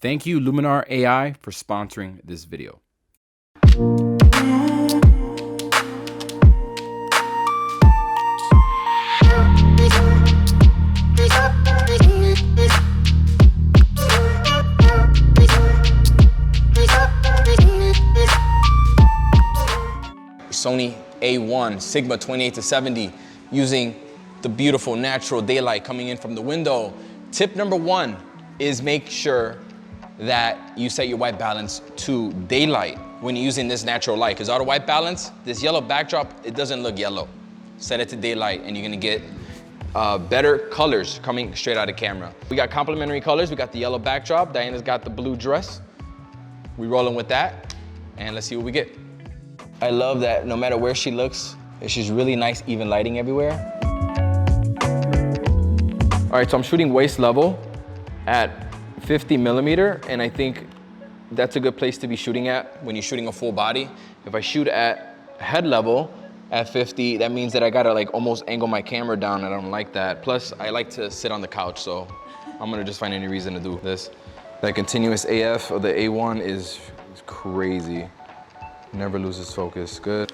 Thank you, Luminar AI, for sponsoring this video. Sony A1 Sigma 28-70 using the beautiful natural daylight coming in from the window. Tip number one is make sure that you set your white balance to daylight when you're using this natural light, because auto white balance, this yellow backdrop, it doesn't look yellow. Set it to daylight and you're gonna get better colors coming straight out of camera. We got complementary colors. We got the yellow backdrop. Diana's got the blue dress. We rolling with that and let's see what we get. I love that no matter where she looks, she's really nice, even lighting everywhere. All right, so I'm shooting waist level at 50 millimeter, and I think that's a good place to be shooting at when you're shooting a full body. If I shoot at head level at 50, that means that I gotta like almost angle my camera down, and I don't like that. Plus, I like to sit on the couch, so I'm gonna just find any reason to do this. That continuous AF of the A1 is crazy. Never loses focus, good.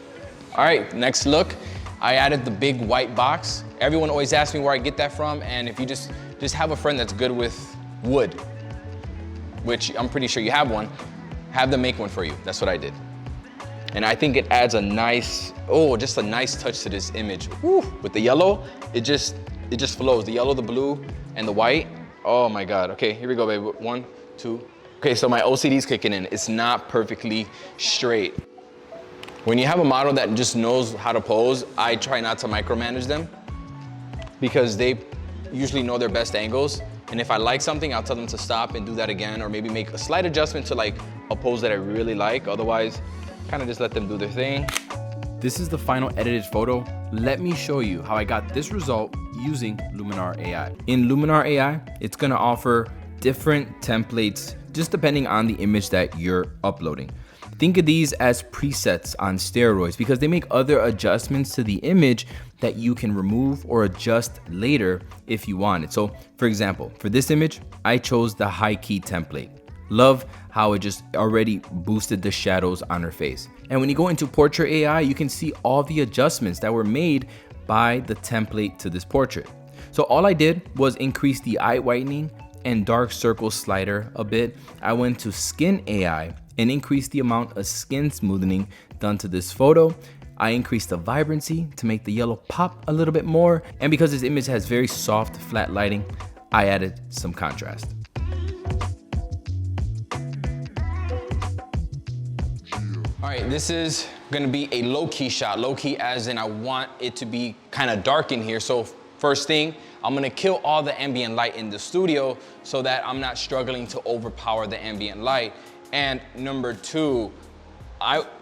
All right, next look. I added the big white box. Everyone always asks me where I get that from, and if you just have a friend that's good with wood, which I'm pretty sure you have one, have them make one for you. That's what I did. And I think it adds a nice, just a nice touch to this image. Woo. With the yellow, it just flows. The yellow, the blue, and the white. Oh my God. Okay, here we go, baby. 1, 2. Okay, so my OCD's kicking in. It's not perfectly straight. When you have a model that just knows how to pose, I try not to micromanage them because they usually know their best angles. And if I like something, I'll tell them to stop and do that again, or maybe make a slight adjustment to like a pose that I really like. Otherwise, kind of just let them do their thing. This is the final edited photo. Let me show you how I got this result using Luminar AI. In Luminar AI, it's gonna offer different templates just depending on the image that you're uploading. Think of these as presets on steroids because they make other adjustments to the image that you can remove or adjust later if you want it. So for example, for this image, I chose the high key template. Love how it just already boosted the shadows on her face. And when you go into Portrait AI, you can see all the adjustments that were made by the template to this portrait. So all I did was increase the eye whitening and dark circle slider a bit. I went to Skin AI and increased the amount of skin smoothing done to this photo. I increased the vibrancy to make the yellow pop a little bit more. And because this image has very soft, flat lighting, I added some contrast. All right, this is gonna be a low-key shot. Low-key as in I want it to be kind of dark in here. So first thing, I'm gonna kill all the ambient light in the studio so that I'm not struggling to overpower the ambient light. And number two,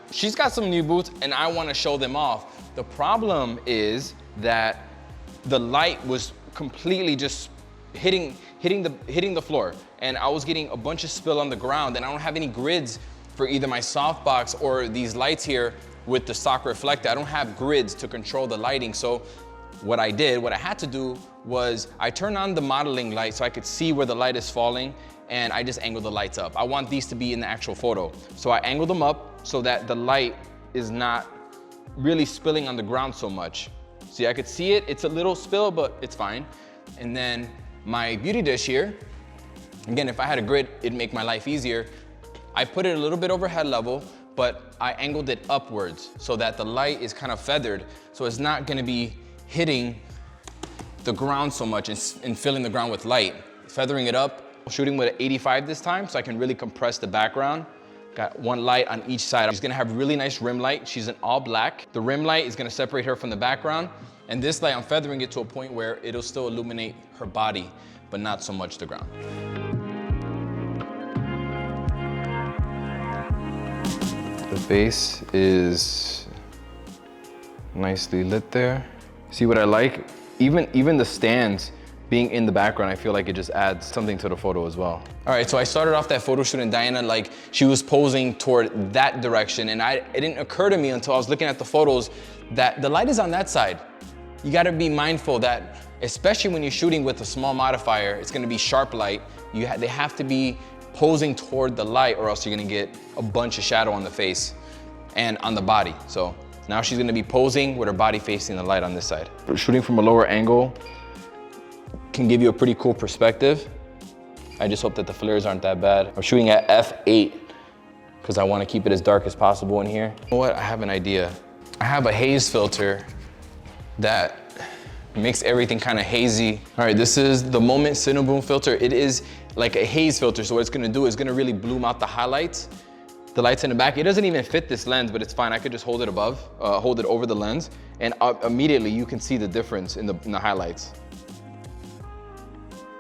she's got some new boots and I wanna show them off. The problem is that the light was completely just hitting the floor, and I was getting a bunch of spill on the ground, and I don't have any grids for either my softbox or these lights here with the stock reflector. I don't have grids to control the lighting. So what I had to do was I turned on the modeling light so I could see where the light is falling, and I just angled the lights up. I want these to be in the actual photo. So I angled them up so that the light is not really spilling on the ground so much. See, I could see it, it's a little spill, but it's fine. And then my beauty dish here, again, if I had a grid, it'd make my life easier. I put it a little bit over head level, but I angled it upwards so that the light is kind of feathered, so it's not gonna be hitting the ground so much and filling the ground with light. Feathering it up, shooting with an 85 this time so I can really compress the background. Got one light on each side. She's gonna have really nice rim light. She's in all black. The rim light is gonna separate her from the background. And this light, I'm feathering it to a point where it'll still illuminate her body, but not so much the ground. The base is nicely lit there. See what I like? Even the stands being in the background, I feel like it just adds something to the photo as well. All right, so I started off that photo shoot and Diana, like, she was posing toward that direction, and it didn't occur to me until I was looking at the photos that the light is on that side. You gotta be mindful that, especially when you're shooting with a small modifier, it's gonna be sharp light. They have to be posing toward the light, or else you're gonna get a bunch of shadow on the face and on the body. So now she's gonna be posing with her body facing the light on this side. Shooting from a lower angle can give you a pretty cool perspective. I just hope that the flares aren't that bad. I'm shooting at f8 because I want to keep it as dark as possible in here. You know what? I have an idea. I have a haze filter that makes everything kind of hazy. All right, this is the Moment Cinnaboom filter. It is like a haze filter, so what it's gonna do is gonna really bloom out the highlights, the lights in the back. It doesn't even fit this lens, but it's fine. I could just hold it above, hold it over the lens, and immediately you can see the difference in the highlights.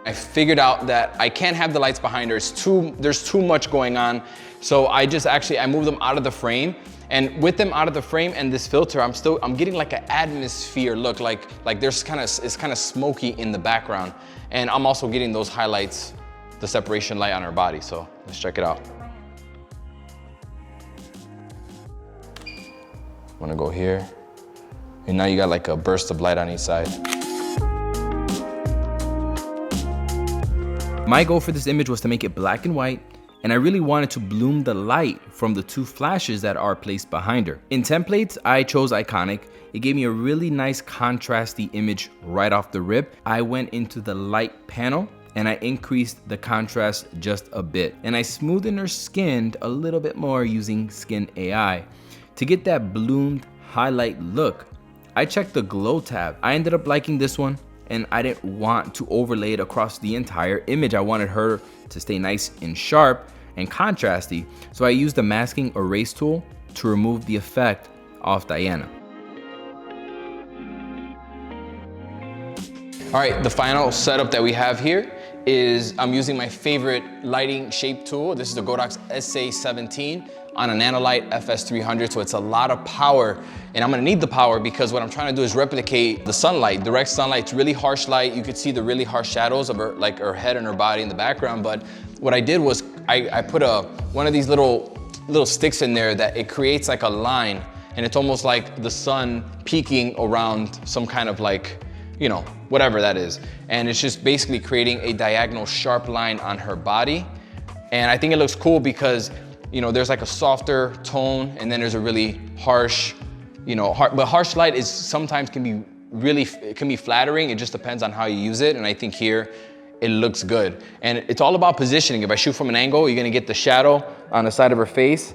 I figured out that I can't have the lights behind her. There's too much going on. So I moved them out of the frame. And with them out of the frame and this filter, I'm getting like an atmosphere look, like it's kind of smoky in the background. And I'm also getting those highlights, the separation light on her body. So let's check it out. I'm gonna go here. And now you got like a burst of light on each side. My goal for this image was to make it black and white, and I really wanted to bloom the light from the two flashes that are placed behind her. In templates, I chose Iconic. It gave me a really nice contrasty image right off the rip. I went into the light panel and I increased the contrast just a bit. And I smoothened her skin a little bit more using Skin AI. To get that bloomed highlight look, I checked the glow tab. I ended up liking this one, and I didn't want to overlay it across the entire image. I wanted her to stay nice and sharp and contrasty, so I used the masking erase tool to remove the effect off Diana. All right, the final setup that we have here is I'm using my favorite lighting shape tool. This is the Godox SA17 on a Nanolite FS300, so it's a lot of power, and I'm gonna need the power because what I'm trying to do is replicate the sunlight, direct sunlight. It's really harsh light. You could see the really harsh shadows of her, like her head and her body in the background, but what I did was I put one of these little sticks in there that it creates like a line, and it's almost like the sun peeking around some kind of like, you know, whatever that is. And it's just basically creating a diagonal sharp line on her body. And I think it looks cool because, you know, there's like a softer tone and then there's a really harsh, you know, but harsh light is sometimes can be flattering. It just depends on how you use it. And I think here it looks good. And it's all about positioning. If I shoot from an angle, you're gonna get the shadow on the side of her face.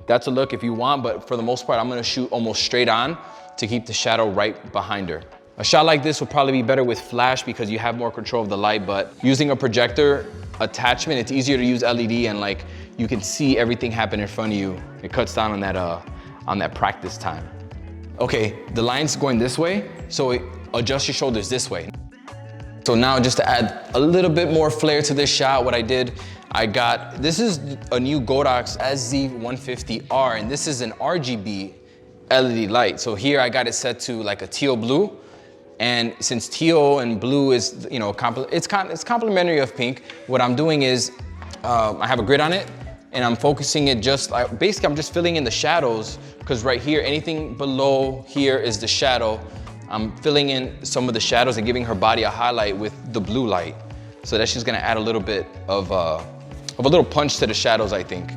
That's a look if you want, but for the most part, I'm gonna shoot almost straight on to keep the shadow right behind her. A shot like this would probably be better with flash because you have more control of the light, but using a projector attachment, it's easier to use LED and like you can see everything happen in front of you. It cuts down on that practice time. Okay, the line's going this way, so adjust your shoulders this way. So now just to add a little bit more flair to this shot, what I did, this is a new Godox SZ150R, and this is an RGB LED light. So here I got it set to like a teal blue. And since teal and blue is, you know, it's complementary of pink, what I'm doing is I have a grid on it and I'm focusing it basically I'm just filling in the shadows, because right here, anything below here is the shadow. I'm filling in some of the shadows and giving her body a highlight with the blue light. So that's just gonna add a little bit of a little punch to the shadows, I think.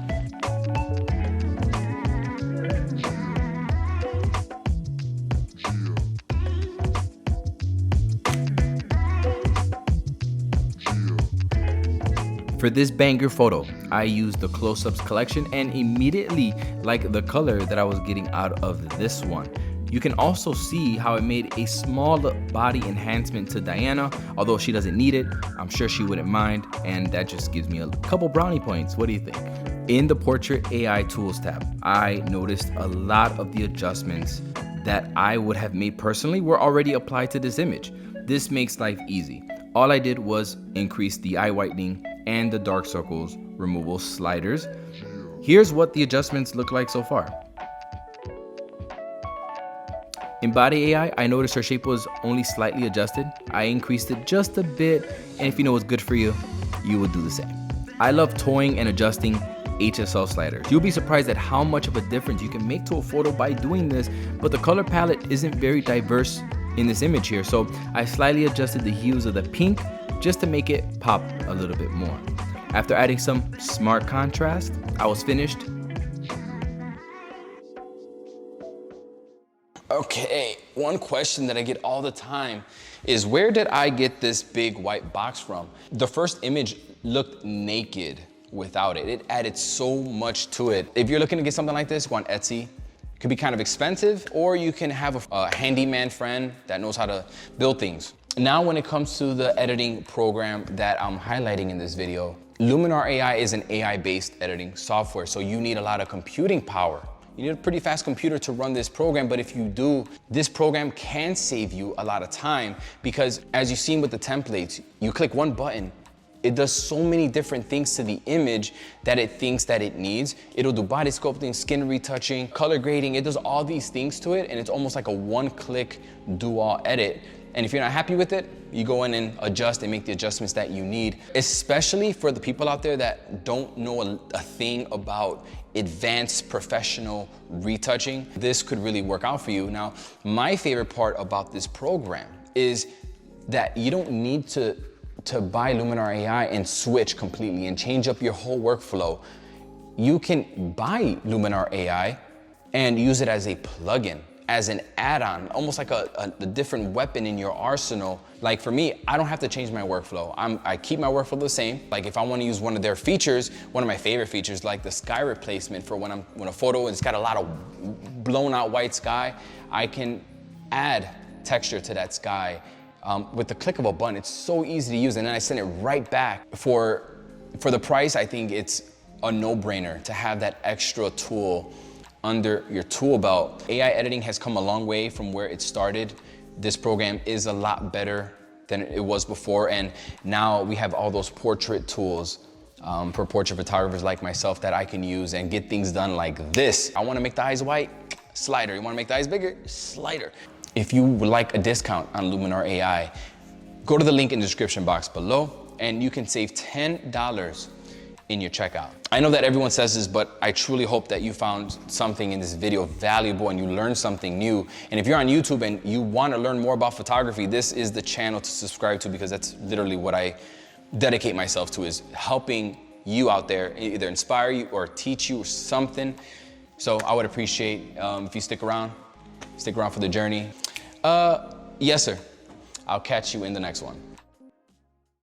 For this banger photo, I used the close-ups collection and immediately liked the color that I was getting out of this one. You can also see how it made a small body enhancement to Diana, although she doesn't need it. I'm sure she wouldn't mind, and that just gives me a couple brownie points. What do you think? In the Portrait AI Tools tab, I noticed a lot of the adjustments that I would have made personally were already applied to this image. This makes life easy. All I did was increase the eye whitening and the dark circles removal sliders. Here's what the adjustments look like so far. In Body AI, I noticed her shape was only slightly adjusted. I increased it just a bit, and if you know what's good for you, you would do the same. I love toying and adjusting HSL sliders. You'll be surprised at how much of a difference you can make to a photo by doing this, but the color palette isn't very diverse in this image here, so I slightly adjusted the hues of the pink just to make it pop a little bit more. After adding some smart contrast, I was finished. Okay, one question that I get all the time is, where did I get this big white box from? The first image looked naked without it. It added so much to it. If you're looking to get something like this, go on Etsy. It could be kind of expensive, or you can have a handyman friend that knows how to build things. Now, when it comes to the editing program that I'm highlighting in this video, Luminar AI is an AI-based editing software, so you need a lot of computing power. You need a pretty fast computer to run this program, but if you do, this program can save you a lot of time, because as you've seen with the templates, you click one button, it does so many different things to the image that it thinks that it needs. It'll do body sculpting, skin retouching, color grading. It does all these things to it, and it's almost like a one-click do-all edit. And if you're not happy with it, you go in and adjust and make the adjustments that you need, especially for the people out there that don't know a thing about advanced professional retouching. This could really work out for you. Now, my favorite part about this program is that you don't need to buy Luminar AI and switch completely and change up your whole workflow. You can buy Luminar AI and use it as a plugin, as an add-on, almost like a different weapon in your arsenal. Like for me, I don't have to change my workflow. I keep my workflow the same. Like if I want to use one of their features, one of my favorite features, like the sky replacement for when a photo has got a lot of blown out white sky, I can add texture to that sky with the click of a button. It's so easy to use, and then I send it right back. For the price, I think it's a no-brainer to have that extra tool under your tool belt. AI editing has come a long way from where it started. This program is a lot better than it was before, and now we have all those portrait tools for portrait photographers like myself that I can use and get things done like this. I wanna make the eyes white, slider. You wanna make the eyes bigger, slider. If you would like a discount on Luminar AI, go to the link in the description box below and you can save $10 in your checkout. I know that everyone says this, but I truly hope that you found something in this video valuable and you learned something new. And if you're on YouTube and you want to learn more about photography, this is the channel to subscribe to, because that's literally what I dedicate myself to, is helping you out there, either inspire you or teach you something. So I would appreciate if you stick around for the journey. Yes, sir. I'll catch you in the next one.